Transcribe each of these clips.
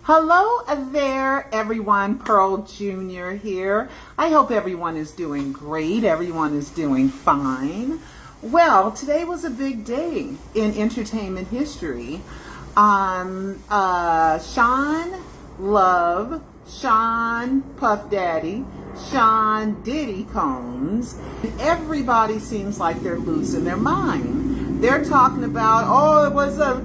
Hello there, everyone. Pearl Jr. here. I hope everyone is doing great. Everyone is doing fine. Well, today was a big day in entertainment history. Sean Love, Sean Puff Daddy, Sean Diddy Combs. Everybody seems like they're losing their mind. They're talking about, oh, it was a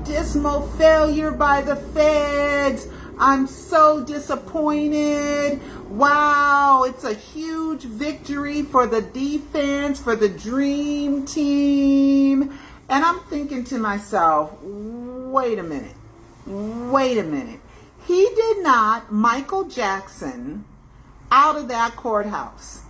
dismal failure by the feds. I'm so disappointed. Wow, it's a huge victory for the defense, for the dream team. And I'm thinking to myself, wait a minute. He did not Michael Jackson out of that courthouse.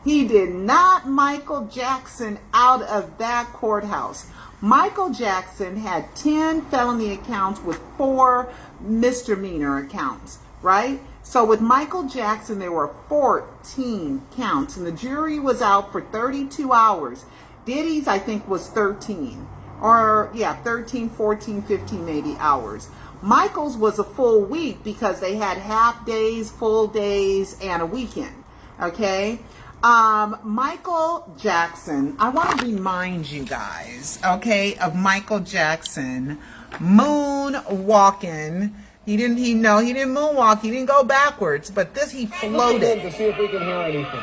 He did not Michael Jackson out of that courthouse. Michael Jackson had 10 felony accounts with 4 misdemeanor accounts, right? So with Michael Jackson, there were 14 counts, and the jury was out for 32 hours. Diddy's, I think, was 13. 13, 14, 15 maybe hours. Michael's was a full week because they had half days, full days, and a weekend, okay? Michael Jackson, I want to remind you guys, okay, of Michael Jackson moonwalking. He didn't moonwalk, he didn't go backwards, but he floated. To see if we can hear anything.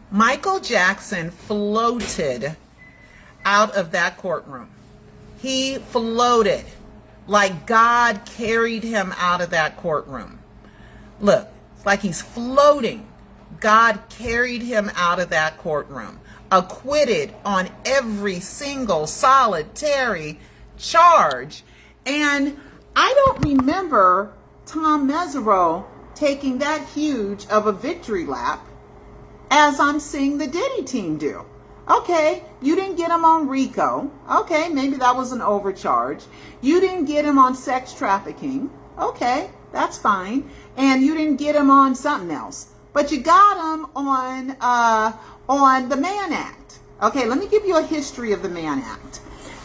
Michael Jackson floated out of that courtroom. He floated like God carried him out of that courtroom. Look, it's like he's floating. God carried him out of that courtroom, acquitted on every single solitary charge. And I don't remember Tom Mesereau taking that huge of a victory lap as I'm seeing the Diddy team do. Okay, you didn't get him on RICO. Okay, maybe that was an overcharge. You didn't get him on sex trafficking. Okay, that's fine. And you didn't get him on something else. But you got him on the Mann Act. Okay, let me give you a history of the Mann Act.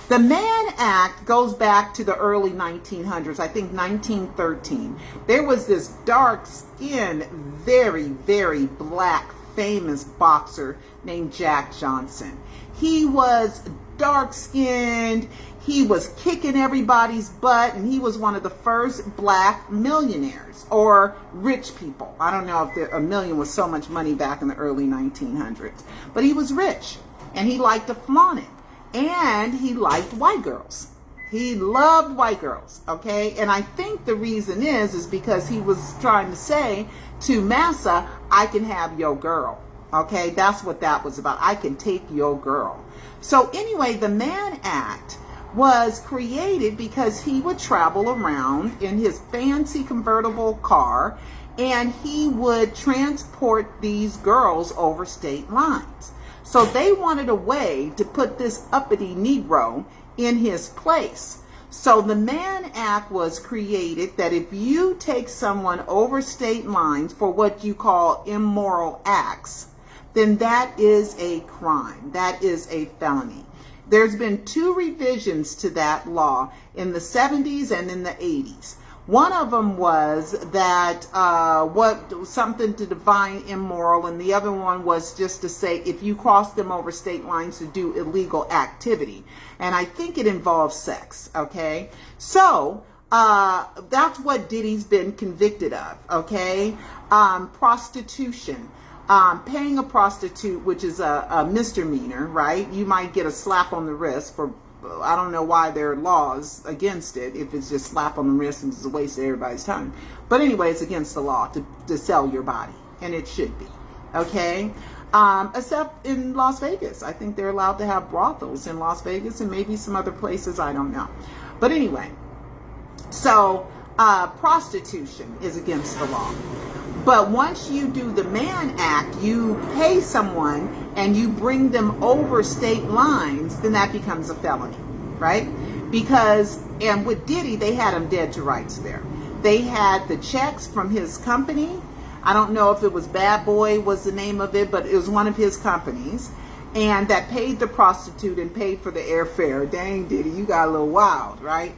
The Mann Act goes back to the early 1900s, I think 1913. There was this dark-skinned, very, very black, famous boxer named Jack Johnson. He was dark-skinned, he was kicking everybody's butt, and he was one of the first black millionaires or rich people. I don't know if a million was so much money back in the early 1900s, but he was rich and he liked to flaunt it, and he liked white girls. He loved white girls, okay? And I think the reason is because he was trying to say to Massa, I can have your girl, okay? That's what that was about. I can take your girl. So anyway, the Mann Act was created because he would travel around in his fancy convertible car and he would transport these girls over state lines. So they wanted a way to put this uppity Negro in his place. So the Mann Act was created that if you take someone over state lines for what you call immoral acts, then that is a crime. That is a felony. There's been 2 revisions to that law in the 70s and in the 80s. One of them was that something to define immoral, and the other one was just to say if you cross them over state lines to do illegal activity. And I think it involves sex, okay? So that's what Diddy's been convicted of, okay? Prostitution. Paying a prostitute, which is a misdemeanor, right? You might get a slap on the wrist for, I don't know why there are laws against it, if it's just slap on the wrist and it's a waste of everybody's time. But anyway, it's against the law to sell your body, and it should be, okay? Except in Las Vegas. I think they're allowed to have brothels in Las Vegas and maybe some other places, I don't know. But anyway, so prostitution is against the law. But once you do the Mann Act, you pay someone and you bring them over state lines, then that becomes a felony, right? Because, and with Diddy, they had him dead to rights there. They had the checks from his company. I don't know if it was Bad Boy was the name of it, but it was one of his companies. And that paid the prostitute and paid for the airfare. Dang, Diddy, you got a little wild, right?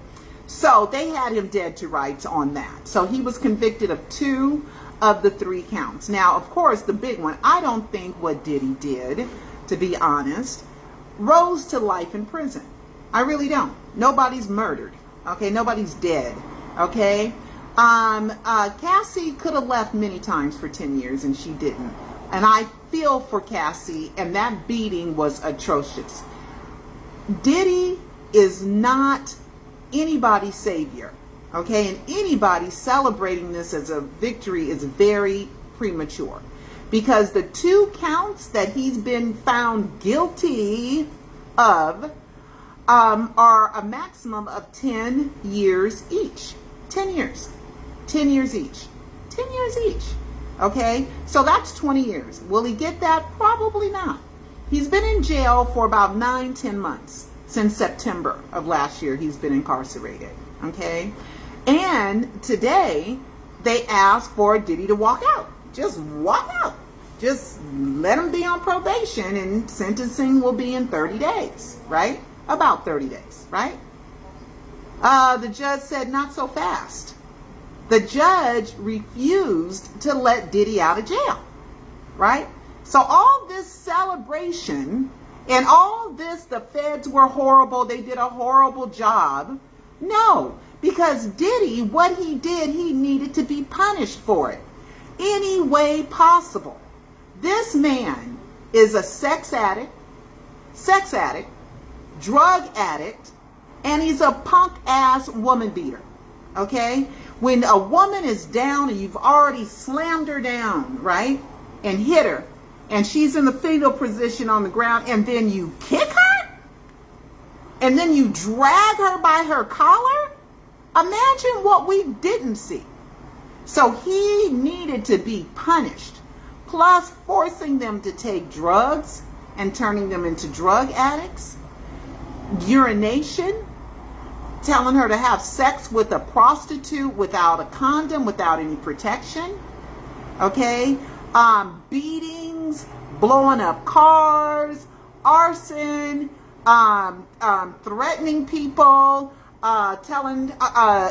So they had him dead to rights on that. So he was convicted of 2 of the 3 counts. Now, of course, the big one, I don't think what Diddy did, to be honest, rose to life in prison. I really don't. Nobody's murdered. Okay, nobody's dead. Okay, Cassie could have left many times for 10 years and she didn't. And I feel for Cassie, and that beating was atrocious. Diddy is not anybody's savior. Okay, and anybody celebrating this as a victory is very premature, because the 2 counts that he's been found guilty of are a maximum of 10 years each. 10 years. 10 years each. 10 years each. Okay, so that's 20 years. Will he get that? Probably not. He's been in jail for about 9-10 months. Since September of last year, he's been incarcerated. Okay, and today they asked for Diddy to walk out. Just walk out. Just let him be on probation, and sentencing will be in 30 days, right? About 30 days, right? The judge said not so fast. The judge refused to let Diddy out of jail, right? So all this celebration and all this, the feds were horrible, they did a horrible job. No, because Diddy, what he did, he needed to be punished for it any way possible. This man is a sex addict, drug addict, and he's a punk ass woman beater. Okay? When a woman is down and you've already slammed her down, right? And hit her, and she's in the fetal position on the ground, and then you kick her? And then you drag her by her collar? Imagine what we didn't see. So he needed to be punished. Plus forcing them to take drugs and turning them into drug addicts. Urination. Telling her to have sex with a prostitute without a condom, without any protection. Okay? Beatings, blowing up cars, arson, threatening people, telling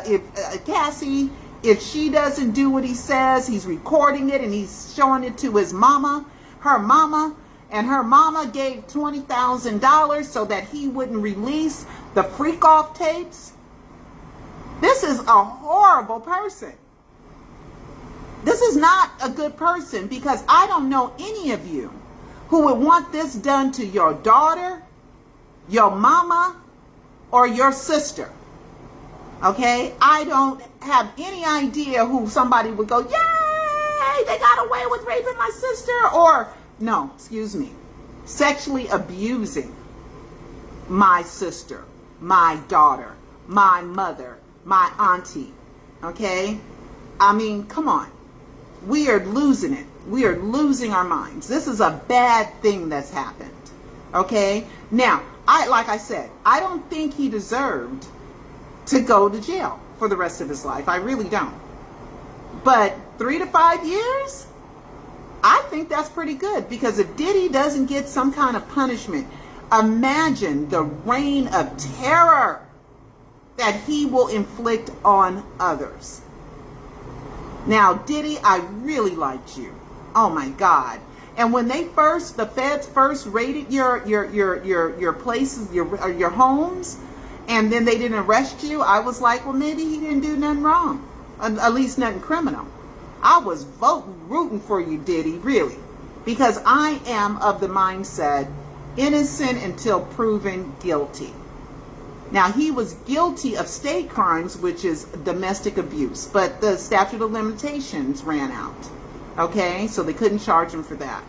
if Cassie, if she doesn't do what he says, he's recording it and he's showing it to his mama, her mama, and her mama gave $20,000 so that he wouldn't release the freak off tapes. This is a horrible person. This is not a good person, because I don't know any of you who would want this done to your daughter, your mama, or your sister. Okay? I don't have any idea who somebody would go, yay, they got away with raping my sister, or, no, excuse me, sexually abusing my sister, my daughter, my mother, my auntie. Okay? I mean, come on. We are losing it. We are losing our minds. This is a bad thing that's happened. Okay? Now, like I said, I don't think he deserved to go to jail for the rest of his life. I really don't. But 3 to 5 years, I think that's pretty good, because if Diddy doesn't get some kind of punishment, imagine the reign of terror that he will inflict on others. Now, Diddy, I really liked you. Oh my God. And when the feds first raided your places, your homes, and then they didn't arrest you, I was like, well, maybe he didn't do nothing wrong. At least nothing criminal. I was rooting for you, Diddy, really. Because I am of the mindset, innocent until proven guilty. Now, he was guilty of state crimes, which is domestic abuse, but the statute of limitations ran out. Okay, so they couldn't charge him for that.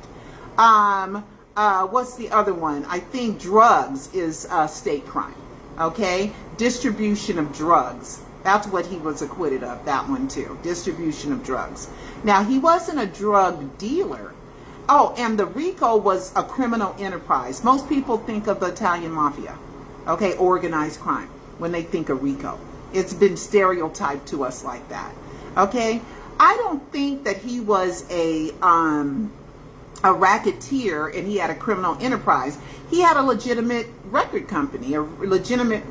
What's the other one? I think drugs is a state crime. Okay, distribution of drugs. That's what he was acquitted of, that one too. Distribution of drugs. Now, he wasn't a drug dealer. Oh, and the RICO was a criminal enterprise. Most people think of the Italian mafia. Okay, organized crime, when they think of RICO. It's been stereotyped to us like that. Okay, I don't think that he was a racketeer and he had a criminal enterprise. He had a legitimate record company, a legitimate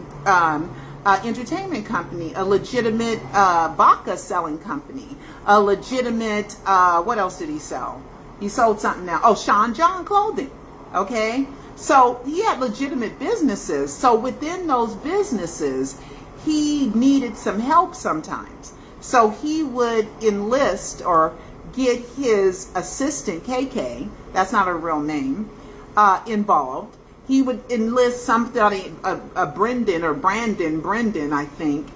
entertainment company, a legitimate vodka selling company, a legitimate, what else did he sell? He sold something now. Oh, Sean John clothing. Okay. So he had legitimate businesses. So within those businesses, he needed some help sometimes. So he would enlist or get his assistant, KK, that's not a real name, involved. He would enlist somebody, a Brendan, I think,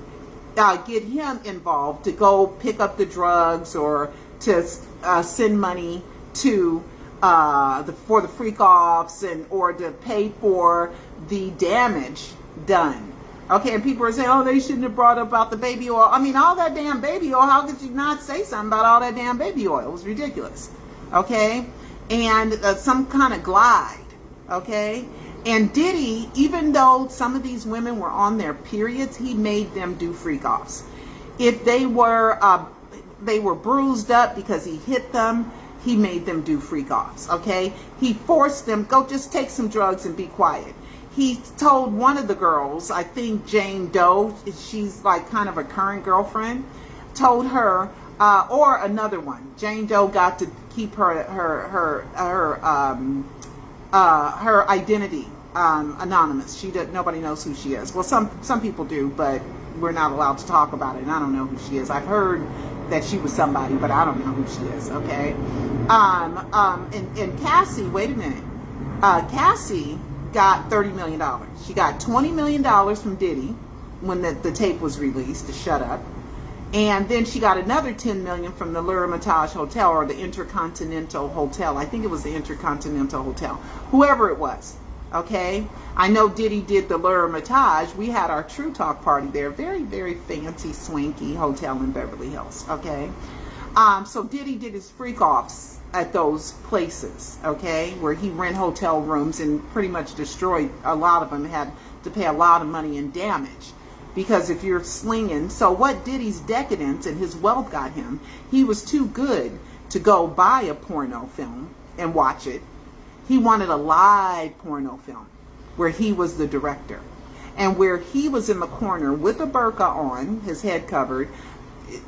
get him involved to go pick up the drugs or to send money to for the freak offs and or to pay for the damage done. Okay, and people are saying, oh, they shouldn't have brought up about the baby oil. I mean, all that damn baby oil, how could you not say something about all that damn baby oil? It was ridiculous. Okay, and some kind of glide. Okay, and Diddy, even though some of these women were on their periods, he made them do freak offs. If they were bruised up because he hit them, he made them do freak offs. Okay, he forced them, go just take some drugs and be quiet. He told one of the girls, I think Jane Doe, she's like kind of a current girlfriend, told her, or another one, Jane Doe got to keep her identity anonymous. Nobody knows who she is. Well, some people do, but we're not allowed to talk about it. And I don't know who she is. I've heard that she was somebody, but I don't know who she is. Okay. And Cassie, wait a minute. Cassie got $30 million. She got $20 million from Diddy when the tape was released to shut up. And then she got another $10 million from the L'Hermitage Hotel or the Intercontinental Hotel. I think it was the Intercontinental Hotel. Whoever it was. Okay. I know Diddy did the L'Hermitage. We had our True Talk party there. Very, very fancy, swanky hotel in Beverly Hills. Okay. So Diddy did his freak offs at those places, okay, where he rent hotel rooms and pretty much destroyed a lot of them, had to pay a lot of money in damage. Because if you're slinging, so what Diddy's decadence and his wealth got him, he was too good to go buy a porno film and watch it. He wanted a live porno film where he was the director and where he was in the corner with a burqa on, his head covered,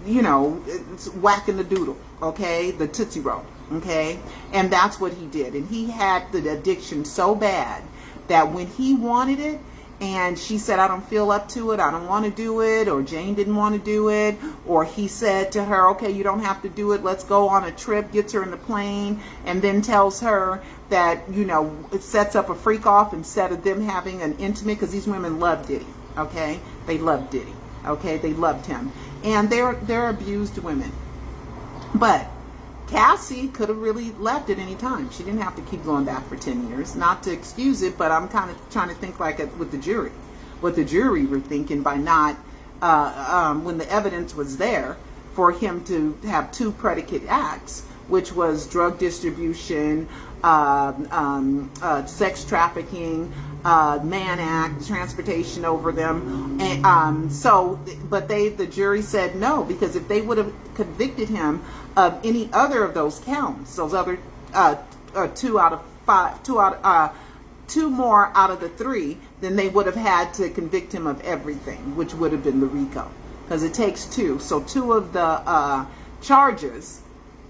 you know, it's whacking the doodle, okay, the Tootsie Roll, okay, and that's what he did. And he had the addiction so bad that when he wanted it and she said, I don't feel up to it, I don't want to do it, or Jane didn't want to do it, or he said to her, okay, you don't have to do it, let's go on a trip, gets her in the plane, and then tells her that, you know, it sets up a freak off instead of them having an intimate, because these women love Diddy, okay, they love Diddy, okay, they loved him. And they're abused women. But Cassie could have really left at any time. She didn't have to keep going back for 10 years. Not to excuse it, but I'm kind of trying to think like with the jury. What the jury were thinking by not, when the evidence was there for him to have two predicate acts, which was drug distribution, sex trafficking, Mann Act, transportation over them, and but the jury said no, because if they would have convicted him of any other of those counts, those other two more out of the three, then they would have had to convict him of everything, which would have been the RICO, because it takes two. So two of the charges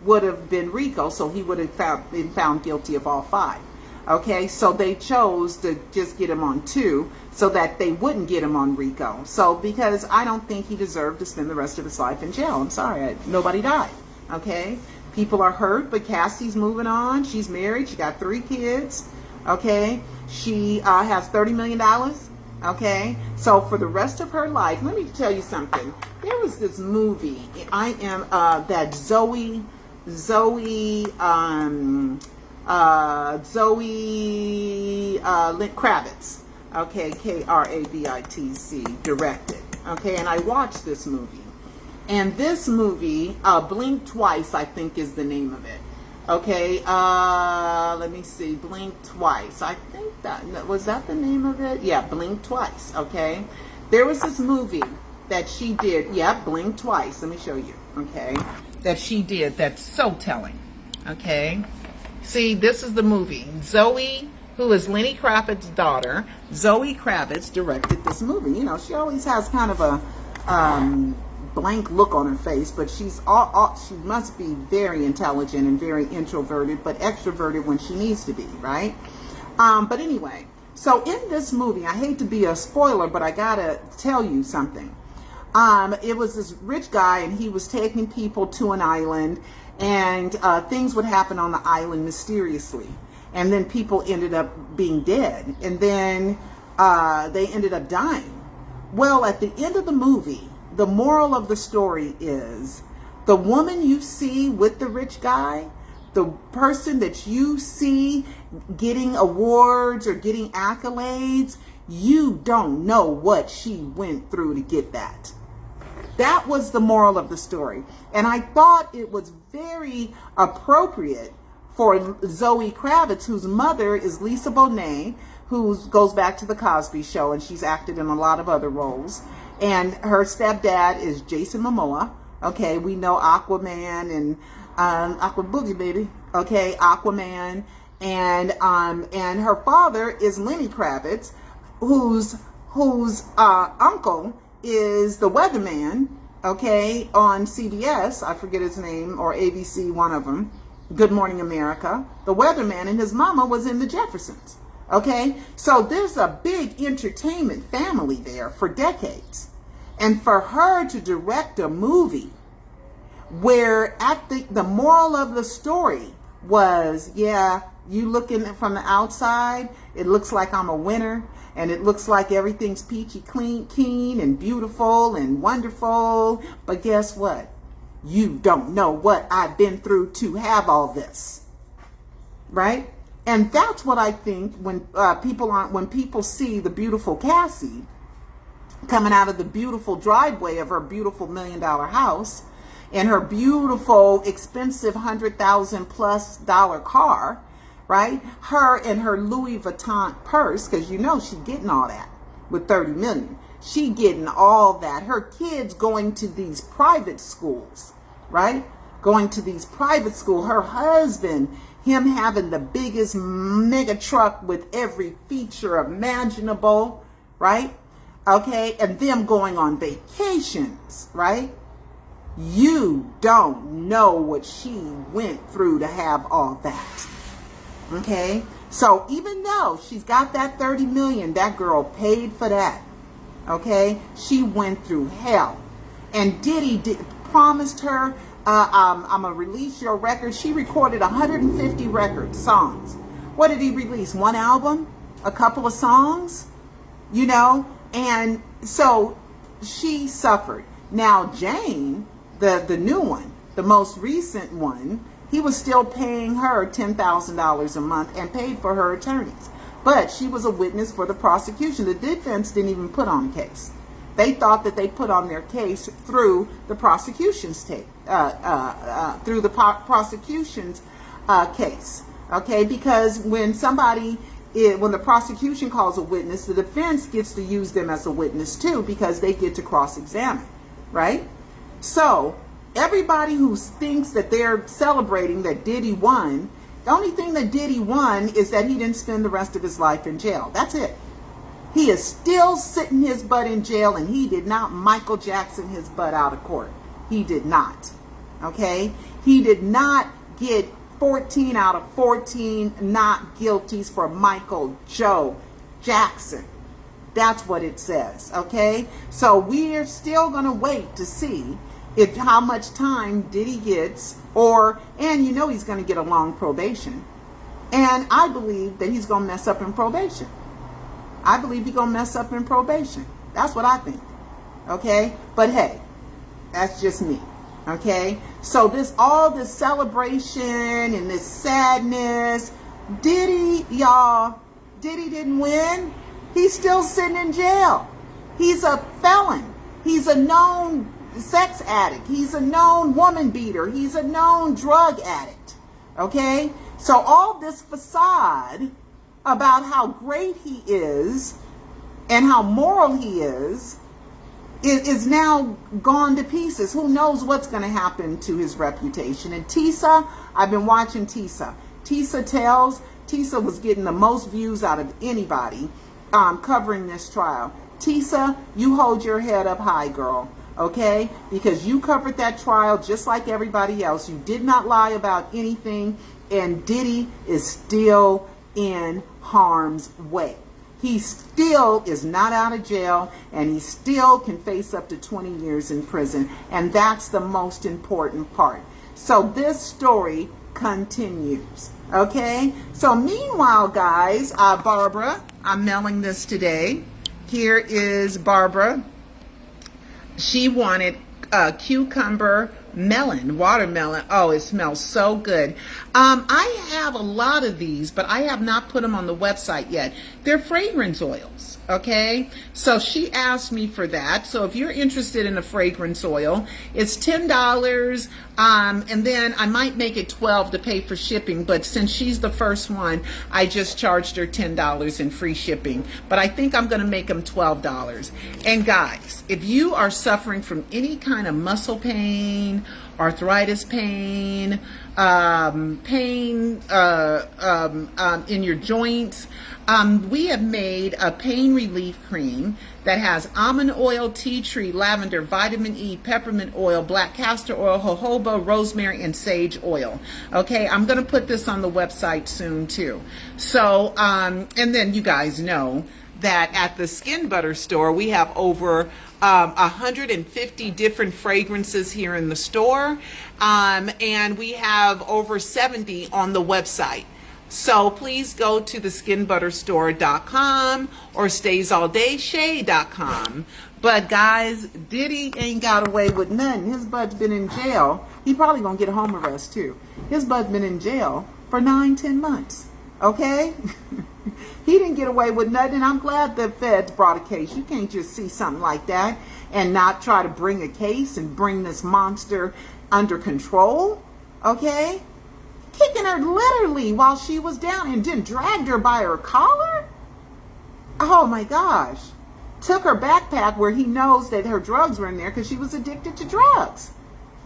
would have been RICO, so he would have been found guilty of all five. Okay, so they chose to just get him on two so that they wouldn't get him on RICO. So because I don't think he deserved to spend the rest of his life in jail. I'm sorry, nobody died. Okay, people are hurt, but Cassie's moving on. She's married. She got 3 kids. Okay, she has $30 million. Okay, so for the rest of her life, let me tell you something. There was this movie. That Zoe Kravitz, okay, Kravitz, directed, okay, and I watched this movie, and this movie, Blink Twice, I think is the name of it, okay, let me see, Blink Twice, I think was that the name of it? Yeah, Blink Twice, okay, there was this movie that she did, yeah, Blink Twice, let me show you, okay, that she did that's so telling, okay. See, this is the movie. Zoe who is Lenny Kravitz's daughter. Zoe Kravitz directed this movie. You know, she always has kind of a blank look on her face, but she must be very intelligent and very introverted, but extroverted when she needs to be, right? But anyway, so in this movie, I hate to be a spoiler, but I gotta tell you something. It was this rich guy, and he was taking people to an island, and things would happen on the island mysteriously. And then people ended up being dead. And then they ended up dying. Well, at the end of the movie, the moral of the story is the woman you see with the rich guy, the person that you see getting awards or getting accolades, you don't know what she went through to get that. That was the moral of the story. And I thought it was very appropriate for Zoe Kravitz, whose mother is Lisa Bonet, who goes back to the Cosby Show, and she's acted in a lot of other roles. And her stepdad is Jason Momoa. Okay, we know Aquaman and Aqua Boogie Baby. Okay, Aquaman, and her father is Lenny Kravitz, whose uncle is the weatherman. Okay, on CBS, I forget his name, or ABC, one of them. Good Morning America, the weatherman, and his mama was in the Jeffersons. Okay, so there's a big entertainment family there for decades. And for her to direct a movie where at the moral of the story was, yeah, you looking from the outside, it looks like I'm a winner, and it looks like everything's peachy keen and beautiful and wonderful, but guess what? You don't know what I've been through to have all this, right? And that's what I think when people see the beautiful Cassie coming out of the beautiful driveway of her beautiful $1 million house and her beautiful expensive $100,000+ car, right? Her and her Louis Vuitton purse, because you know she getting all that with 30 million. She getting all that. Her kids going to these private schools, right? Going to these private schools. Her husband, him having the biggest mega truck with every feature imaginable, right? Okay, and them going on vacations, right? You don't know what she went through to have all that. Okay, so even though she's got that 30 million, that girl paid for that. Okay, she went through hell, and Diddy promised her, I'm gonna release your record. She recorded 150 songs. What did he release? One album, a couple of songs, you know, and so she suffered. Now Jane, the new one, the most recent one, he was still paying her $10,000 a month and paid for her attorneys. But she was a witness for the prosecution. The defense didn't even put on a case. They thought that they put on their case through the prosecution's case. Okay, because when the prosecution calls a witness, the defense gets to use them as a witness too, because they get to cross-examine, right? So everybody who thinks that they're celebrating that Diddy won, the only thing that Diddy won is that he didn't spend the rest of his life in jail. That's it. He is still sitting his butt in jail, and he did not Michael Jackson his butt out of court. He did not. Okay? He did not get 14 out of 14 not guilties for Michael Joe Jackson. That's what it says. Okay? So we're still going to wait to see how much time Diddy gets, and you know he's going to get a long probation. And I believe that he's going to mess up in probation. I believe he's going to mess up in probation. That's what I think. Okay? But hey, that's just me. Okay? So all this celebration and this sadness, Diddy didn't win. He's still sitting in jail. He's a felon. He's a known sex addict. He's a known woman beater. He's a known drug addict. Okay? So all this facade about how great he is and how moral he is now gone to pieces. Who knows what's going to happen to his reputation? And Tisa, I've been watching Tisa. Tisa tells Tisa was getting the most views out of anybody covering this trial. Tisa, you hold your head up high, girl, okay? Because you covered that trial just like everybody else. You did not lie about anything, and Diddy is still in harm's way. He still is not out of jail, and he still can face up to 20 years in prison, and that's the most important part. So this story continues, okay? So meanwhile, guys, Barbara, I'm mailing this today. Here is Barbara. She wanted cucumber melon, watermelon. Oh, it smells so good. I have a lot of these, but I have not put them on the website yet. They're fragrance oils, okay? So she asked me for that. So if you're interested in a fragrance oil, it's $10, and then I might make it $12 to pay for shipping, but since she's the first one, I just charged her $10 in free shipping. But I think I'm gonna make them $12. And guys, if you are suffering from any kind of muscle pain, arthritis pain, pain in your joints, we have made a pain relief cream that has almond oil, tea tree, lavender, vitamin E, peppermint oil, black castor oil, jojoba, rosemary, and sage oil. Okay, I'm going to put this on the website soon too. So, and then you guys know that at the Skin Butter store, we have over 150 different fragrances here in the store, and we have over 70 on the website. So please go to theskinbutterstore.com or staysalldayshay.com. But guys, Diddy ain't got away with nothing. His bud's been in jail. He probably gonna get home arrest too. His bud's been in jail for 9-10 months. Okay? He didn't get away with nothing. I'm glad the feds brought a case. You can't just see something like that and not try to bring a case and bring this monster under control. Okay? Kicking her literally while she was down, and then dragged her by her collar. Oh my gosh. Took her backpack where he knows that her drugs were in there because she was addicted to drugs.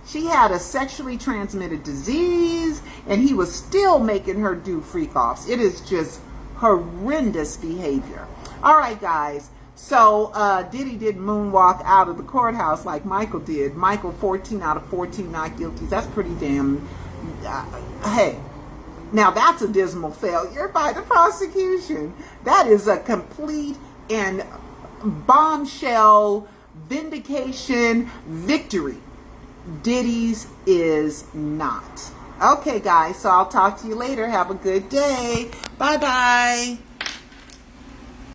She had a sexually transmitted disease, and he was still making her do freak-offs. It is just horrendous behavior. All right, guys. So Diddy did moonwalk out of the courthouse like Michael did. Michael, 14 out of 14 not guilty. That's pretty damn... hey, now that's a dismal failure by the prosecution. That is a complete and bombshell vindication victory. Diddy's is not. Okay, guys, so I'll talk to you later. Have a good day. Bye-bye.